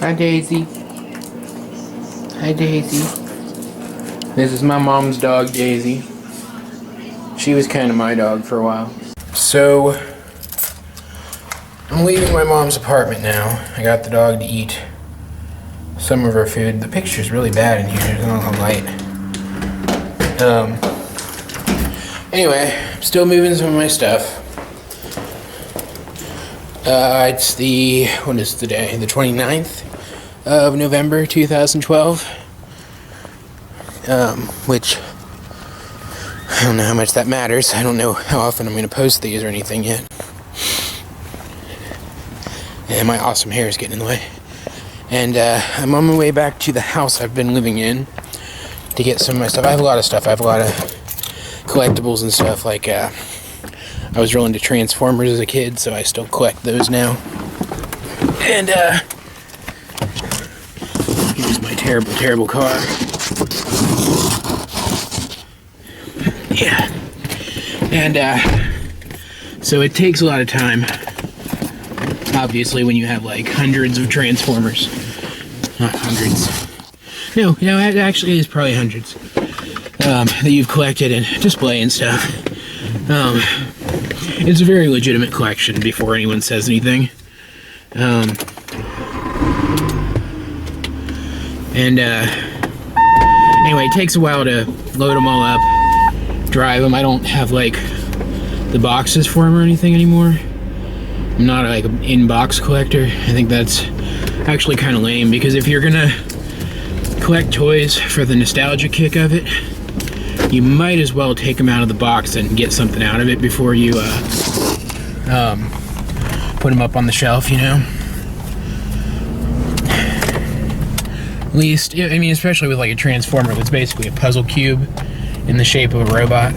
Hi, Daisy. Hi, Daisy. This is my mom's dog, Daisy. She was kind of my dog for a while. So, I'm leaving my mom's apartment now. I got the dog to eat some of her food. The picture's really bad in here. There's not enough light. Anyway, I'm still moving some of my stuff. It's what is the day? The 29th of November 2012. Which, I don't know how much that matters. I don't know how often I'm going to post these or anything yet. And my awesome hair is getting in the way. And I'm on my way back to the house I've been living in to get some of my stuff. I have a lot of stuff. I have a lot of collectibles and stuff. Like, I was real into Transformers as a kid, so I still collect those now. And, here's my terrible, terrible car. Yeah. And, so it takes a lot of time, obviously, when you have, like, hundreds of Transformers. Not hundreds. No, it actually is probably hundreds, that you've collected and display and stuff. It's a very legitimate collection before anyone says anything. Anyway, it takes a while to load them all up, drive them. I don't have, like, the boxes for them or anything anymore. I'm not, like, an in-box collector. I think that's actually kind of lame, because if you're gonna collect toys for the nostalgia kick of it, you might as well take them out of the box and get something out of it before you put them up on the shelf, you know? At least, I mean, especially with like a Transformer that's basically a puzzle cube in the shape of a robot.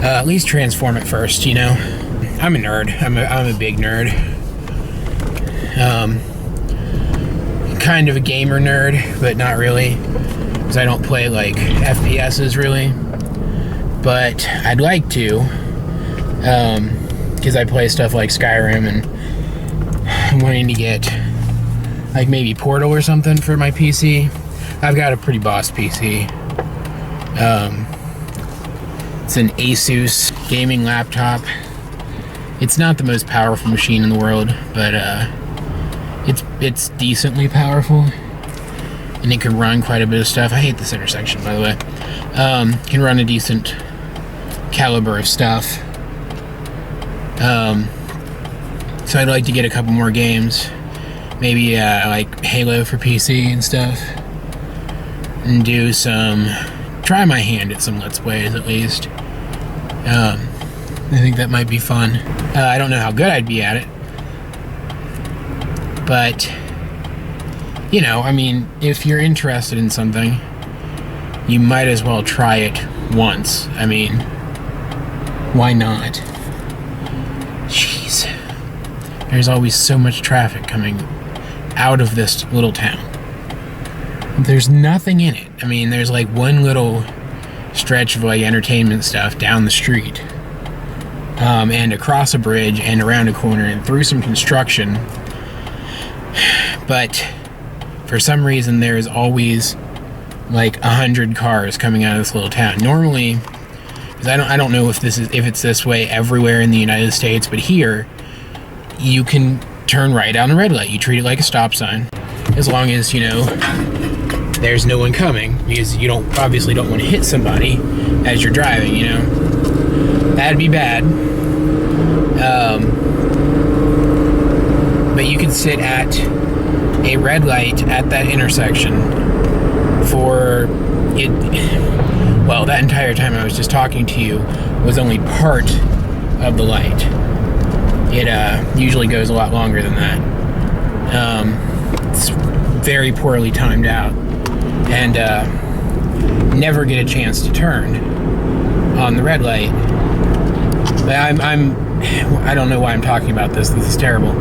At least transform it first, you know? I'm a nerd. I'm a big nerd. Kind of a gamer nerd, but not really, because I don't play like FPSs really. But I'd like to, because I play stuff like Skyrim, and I'm wanting to get like maybe Portal or something for my PC. I've got a pretty boss PC. It's an Asus gaming laptop. It's not the most powerful machine in the world, but it's decently powerful, and it can run quite a bit of stuff. I hate this intersection, by the way. Can run a decent caliber of stuff. So I'd like to get a couple more games, maybe like Halo for PC and stuff, and do try my hand at some Let's Plays at least. I think that might be fun. I don't know how good I'd be at it, but, you know, I mean, if you're interested in something, you might as well try it once. I mean, why not? Jeez. There's always so much traffic coming out of this little town. There's nothing in it. I mean, there's like one little stretch of like entertainment stuff down the street, and across a bridge and around a corner and through some construction. But for some reason, there is always like 100 cars coming out of this little town. Normally, because I don't know if it's this way everywhere in the United States, but here you can turn right on a red light. You treat it like a stop sign, as long as, you know, there's no one coming, because you obviously don't want to hit somebody as you're driving, you know. That'd be bad. But you can sit at a red light at that intersection for it. Well, that entire time I was just talking to you was only part of the light. It usually goes a lot longer than that. It's very poorly timed out, and never get a chance to turn on the red light. But I don't know why I'm talking about this. This is terrible.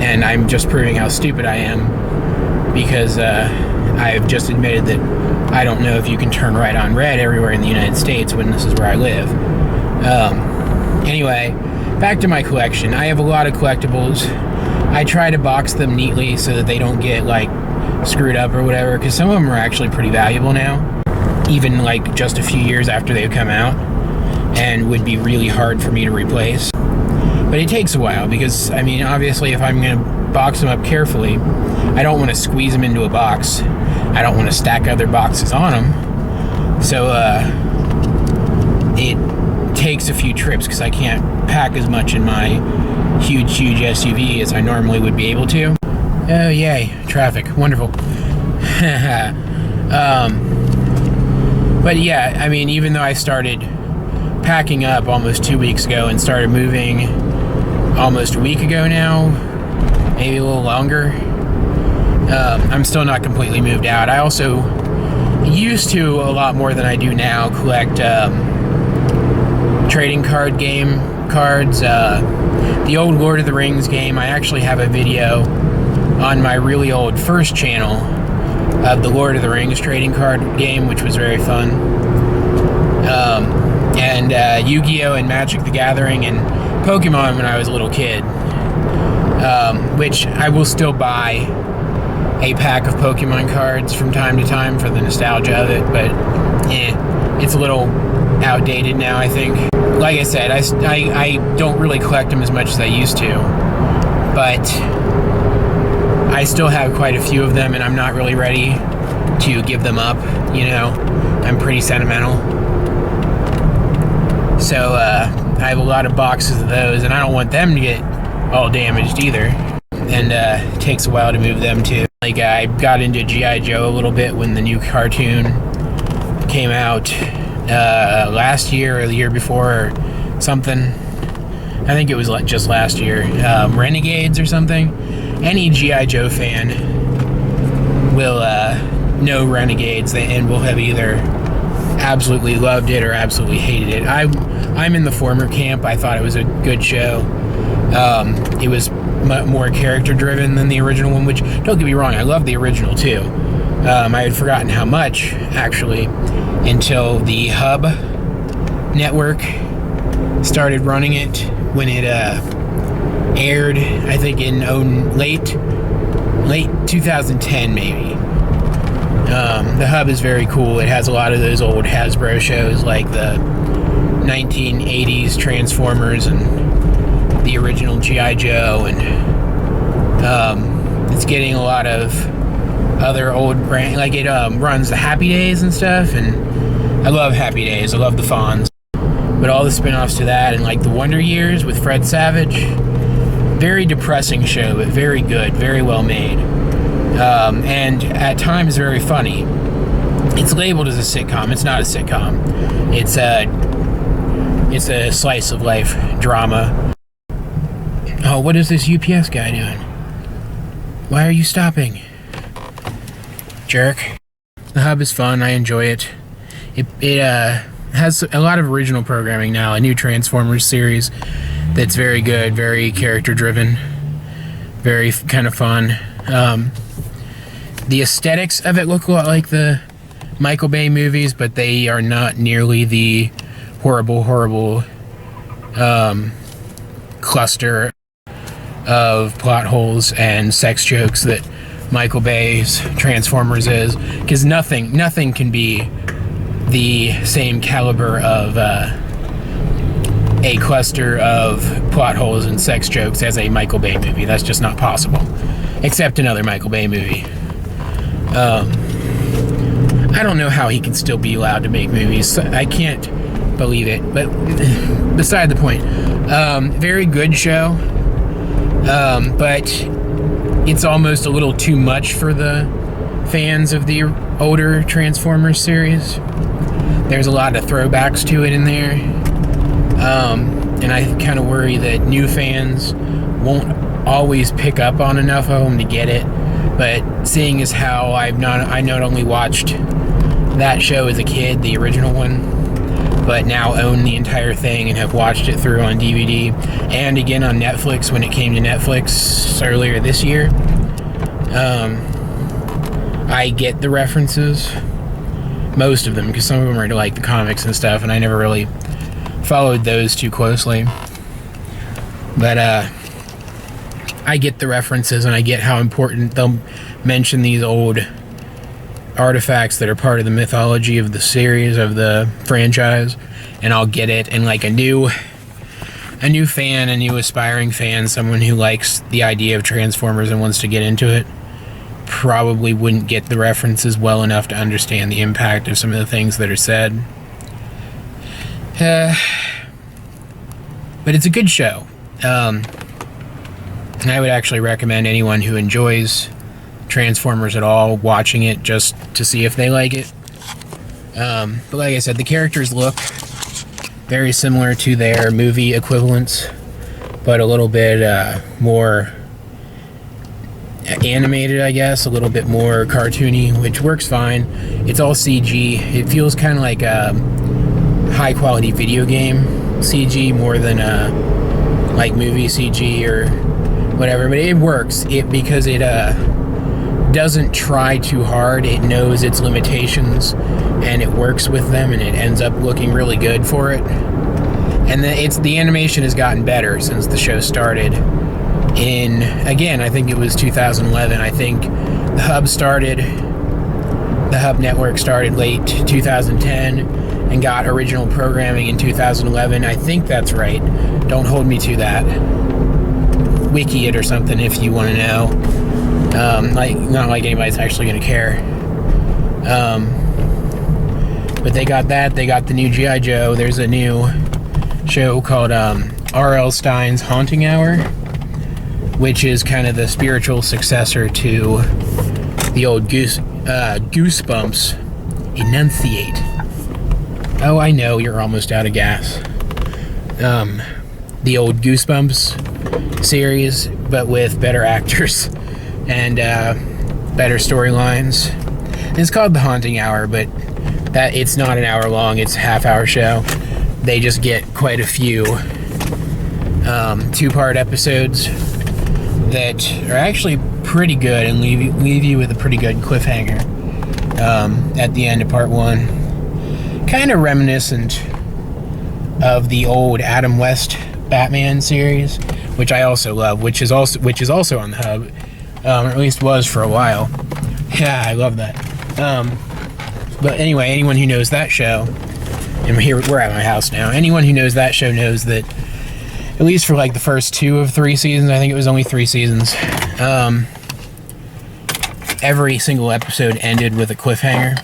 And I'm just proving how stupid I am, because I've just admitted that I don't know if you can turn right on red everywhere in the United States when this is where I live. Anyway, back to my collection. I have a lot of collectibles. I try to box them neatly so that they don't get like screwed up or whatever, because some of them are actually pretty valuable now, even like just a few years after they've come out, and would be really hard for me to replace. But it takes a while because, I mean, obviously if I'm going to box them up carefully, I don't want to squeeze them into a box. I don't want to stack other boxes on them. So it takes a few trips because I can't pack as much in my huge SUV as I normally would be able to. Oh, yay. Traffic. Wonderful. But yeah, I mean, even though I started packing up almost 2 weeks ago and started moving almost a week ago now, maybe a little longer, I'm still not completely moved out. I also used to, a lot more than I do now, collect trading card game cards. The old Lord of the Rings game, I actually have a video on my really old first channel of the Lord of the Rings trading card game, which was very fun. And Yu-Gi-Oh! And Magic the Gathering and Pokemon when I was a little kid, which I will still buy a pack of Pokemon cards from time to time for the nostalgia of it, but it's a little outdated now, I think. Like I said, I don't really collect them as much as I used to, but I still have quite a few of them, and I'm not really ready to give them up, you know. I'm pretty sentimental. So I have a lot of boxes of those, and I don't want them to get all damaged either. And it takes a while to move them too. Like, I got into G.I. Joe a little bit when the new cartoon came out last year or the year before or something. I think it was just last year. Renegades or something. Any G.I. Joe fan will know Renegades and will have either absolutely loved it or absolutely hated it. I'm in the former camp. I thought it was a good show. It was more character driven than the original one, which, don't get me wrong, I love the original too. I had forgotten how much, actually, until the Hub network started running it when it aired, I think in late 2010 maybe. The Hub is very cool. It has a lot of those old Hasbro shows like the 1980s Transformers and the original G.I. Joe, and it's getting a lot of other old brand, like it runs the Happy Days and stuff, and I love Happy Days. I love the Fonz. But all the spin-offs to that, and like the Wonder Years with Fred Savage, very depressing show, but very good, very well made, and at times very funny. It's labeled as a sitcom. It's not a sitcom. It's a slice of life drama. Oh, what is this UPS guy doing? Why are you stopping? Jerk. The Hub is fun. I enjoy it. It has a lot of original programming now. A new Transformers series that's very good, very character driven, very kind of fun. The aesthetics of it look a lot like the Michael Bay movies, but they are not nearly the horrible cluster of plot holes and sex jokes that Michael Bay's Transformers is, because nothing can be the same caliber of a cluster of plot holes and sex jokes as a Michael Bay movie. That's just not possible, except another Michael Bay movie. I don't know how he can still be allowed to make movies. I can't believe it, but beside the point. Very good show, but it's almost a little too much for the fans of the older Transformers series. There's a lot of throwbacks to it in there, and I kind of worry that new fans won't always pick up on enough of them to get it. But seeing as how I not only watched that show as a kid, the original one, but now own the entire thing and have watched it through on DVD and again on Netflix when it came to Netflix earlier this year, I get the references, most of them, because some of them are to like the comics and stuff, and I never really followed those too closely. But I get the references and I get how important they'll mention these old artifacts that are part of the mythology of the series, of the franchise, and I'll get it. And like a new fan, a new aspiring fan, someone who likes the idea of Transformers and wants to get into it, probably wouldn't get the references well enough to understand the impact of some of the things that are said. But it's a good show. I would actually recommend anyone who enjoys Transformers at all watching it just to see if they like it. But like I said, the characters look very similar to their movie equivalents, but a little bit more animated, I guess, a little bit more cartoony, which works fine. It's all CG. It feels kind of like a high quality video game CG more than like movie CG or whatever, but it works because it doesn't try too hard. It knows its limitations and it works with them, and it ends up looking really good for it. And the animation has gotten better since the show started in, again, I think it was 2011. I think the Hub Network started late 2010 and got original programming in 2011. I think that's right. Don't hold me to that. Wiki it or something if you want to know. Not like anybody's actually going to care. But they got that. They got the new G.I. Joe. There's a new show called R.L. Stine's Haunting Hour, which is kind of the spiritual successor to the old Goosebumps. Enunciate. Oh, I know, you're almost out of gas. The old Goosebumps series, but with better actors and better storylines. It's called The Haunting Hour, but that it's not an hour long, it's a half-hour show. They just get quite a few two-part episodes that are actually pretty good and leave you with a pretty good cliffhanger at the end of part one. Kind of reminiscent of the old Adam West Batman series, which I also love, which is also on the Hub, or at least was for a while. Yeah, I love that. But anyway, anyone who knows that show, and we're at my house now. Anyone who knows that show knows that at least for like the first 2 of 3 seasons, I think it was only 3 seasons. Every single episode ended with a cliffhanger,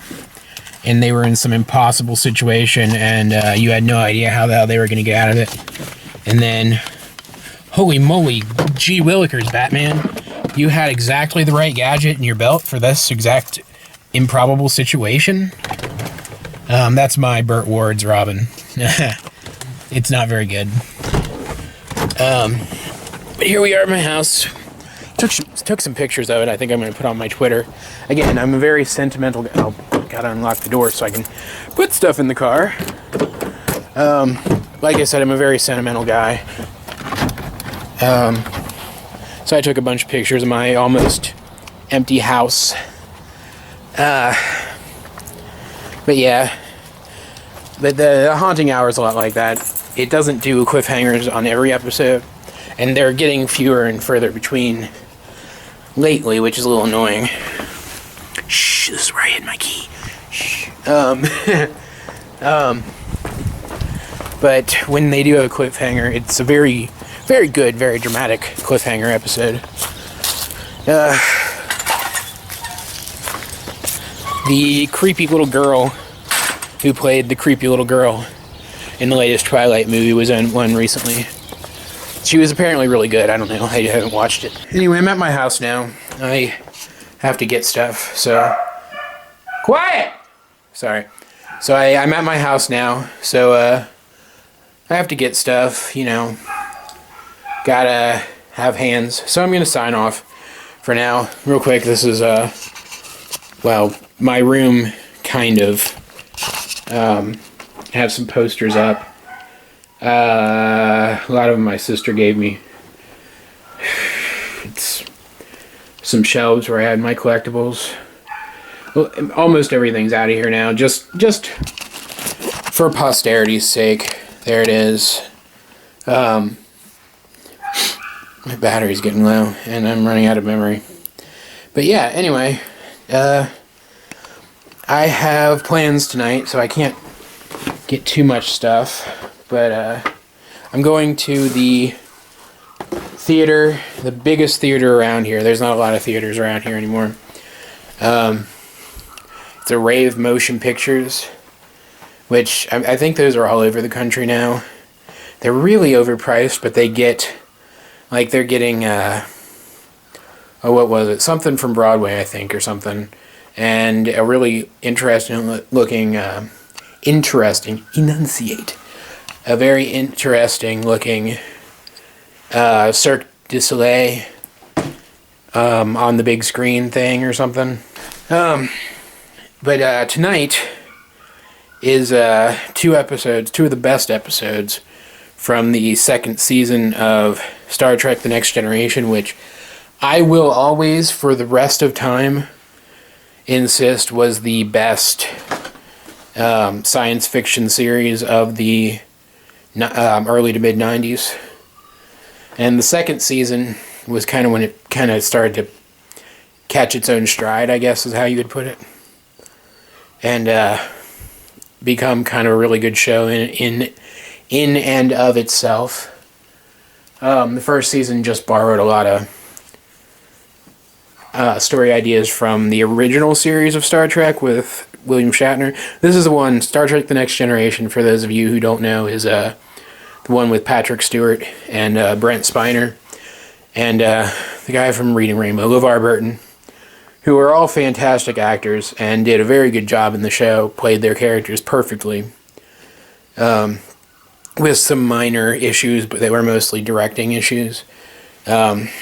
and they were in some impossible situation, and you had no idea how the hell they were going to get out of it. And then, holy moly, gee willikers, Batman, you had exactly the right gadget in your belt for this exact improbable situation. That's my Burt Ward's Robin. It's not very good. But here we are at my house. Took some pictures of it. I think I'm going to put on my Twitter. Again, I'm a very sentimental guy. Oh, gotta unlock the door so I can put stuff in the car. Like I said, I'm a very sentimental guy. So I took a bunch of pictures of my almost empty house. But yeah. But the Haunting Hour is a lot like that. It doesn't do cliffhangers on every episode, and they're getting fewer and further between lately, which is a little annoying. Shh, this is where I hid my key. Shh. But when they do have a cliffhanger, it's a very, very good, very dramatic cliffhanger episode. The creepy little girl who played the creepy little girl in the latest Twilight movie was in one recently. She was apparently really good. I don't know. I haven't watched it. Anyway, I'm at my house now. I have to get stuff, so... Quiet! Sorry. So I'm at my house now, so I have to get stuff, you know. Gotta have hands. So I'm gonna sign off for now. Real quick, this is, well, my room, kind of. Have some posters up. A lot of them my sister gave me. It's some shelves where I had my collectibles. Well, almost everything's out of here now. Just for posterity's sake. There it is. My battery's getting low, and I'm running out of memory. But yeah, anyway, I have plans tonight, so I can't get too much stuff. But I'm going to the theater, the biggest theater around here. There's not a lot of theaters around here anymore. It's a Rave Motion Pictures, which I think those are all over the country now. They're really overpriced, but they get, like, they're getting, what was it? Something from Broadway, I think, or something. And a really interesting looking, enunciate. A very interesting looking Cirque du Soleil on the big screen thing or something. But tonight is two of the best episodes from the second season of Star Trek The Next Generation, which I will always, for the rest of time, insist was the best science fiction series of the early to mid-90s. And the second season was kind of when it kind of started to catch its own stride, I guess is how you would put it. And become kind of a really good show in and of itself. The first season just borrowed a lot of story ideas from the original series of Star Trek with William Shatner. This is the one, Star Trek The Next Generation, for those of you who don't know, is the one with Patrick Stewart and Brent Spiner and the guy from Reading Rainbow, LeVar Burton, who are all fantastic actors and did a very good job in the show, played their characters perfectly. With some minor issues, but they were mostly directing issues. Other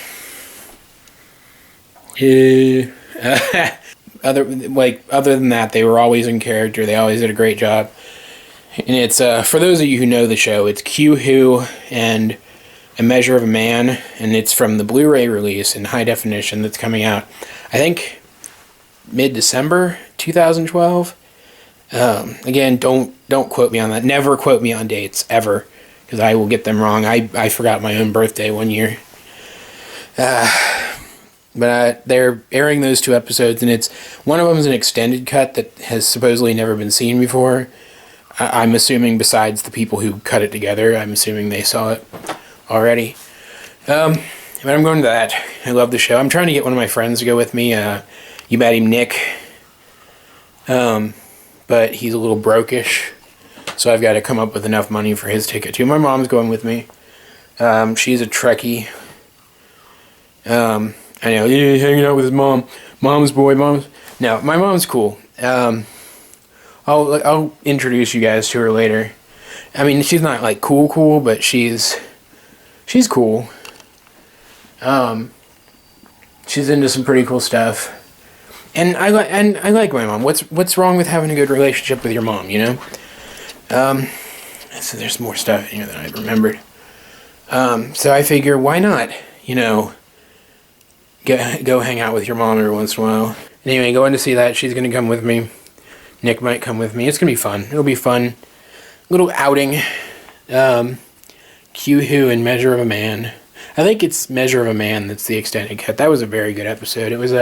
than that, they were always in character. They always did a great job. And it's for those of you who know the show, it's Q-Who and A Measure of a Man, and it's from the Blu-ray release in high definition that's coming out, I think, mid-December 2012. Again, don't quote me on that. Never quote me on dates, ever, because I will get them wrong. I forgot my own birthday one year. But they're airing those two episodes, and one of them is an extended cut that has supposedly never been seen before. I'm assuming, besides the people who cut it together, I'm assuming they saw it already. But I'm going to that. I love the show. I'm trying to get one of my friends to go with me. You met him, Nick. But he's a little brokish, so I've got to come up with enough money for his ticket too. My mom's going with me. She's a Trekkie. I know, he's hanging out with his mom. Mom's boy, mom's... No, my mom's cool. I'll introduce you guys to her later. I mean, she's not, like, cool, but she's cool. She's into some pretty cool stuff. And I like my mom. What's wrong with having a good relationship with your mom, you know? So there's more stuff in here than I remembered. So I figure, why not, you know, go hang out with your mom every once in a while. Anyway, going to see that. She's going to come with me. Nick might come with me. It's going to be fun. It'll be fun. Little outing. Q-Who and Measure of a Man. I think it's Measure of a Man that's the extended cut. That was a very good episode. It was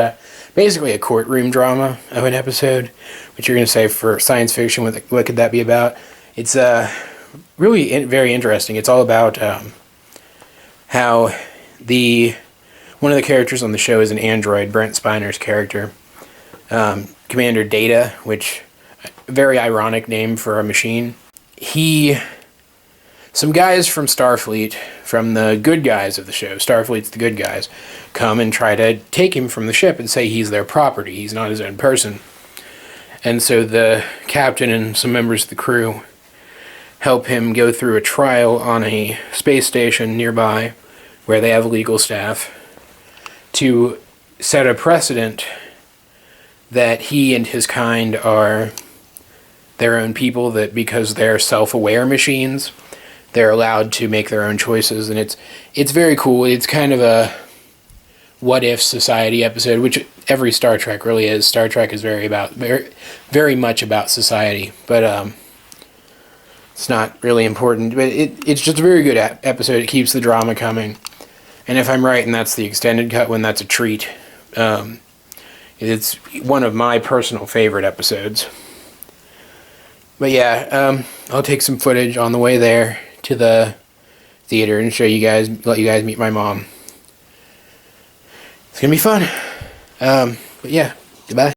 basically a courtroom drama of an episode, which you're going to say for science fiction, what could that be about? It's really very interesting. It's all about how one of the characters on the show is an android, Brent Spiner's character, Commander Data, which a very ironic name for a machine. Some guys from Starfleet, from the good guys of the show, Starfleet's the good guys, come and try to take him from the ship and say he's their property. He's not his own person. And so the captain and some members of the crew help him go through a trial on a space station nearby where they have legal staff to set a precedent that he and his kind are their own people, that because they're self-aware machines, they're allowed to make their own choices. And it's very cool. It's kind of a what-if society episode, which every Star Trek really is. Star Trek is very much about society, but it's not really important. But it's just a very good episode. It keeps the drama coming. And if I'm right and that's the extended cut one, that's a treat. It's one of my personal favorite episodes. But yeah, I'll take some footage on the way there to the theater and show you guys, let you guys meet my mom. It's gonna be fun. But yeah, goodbye.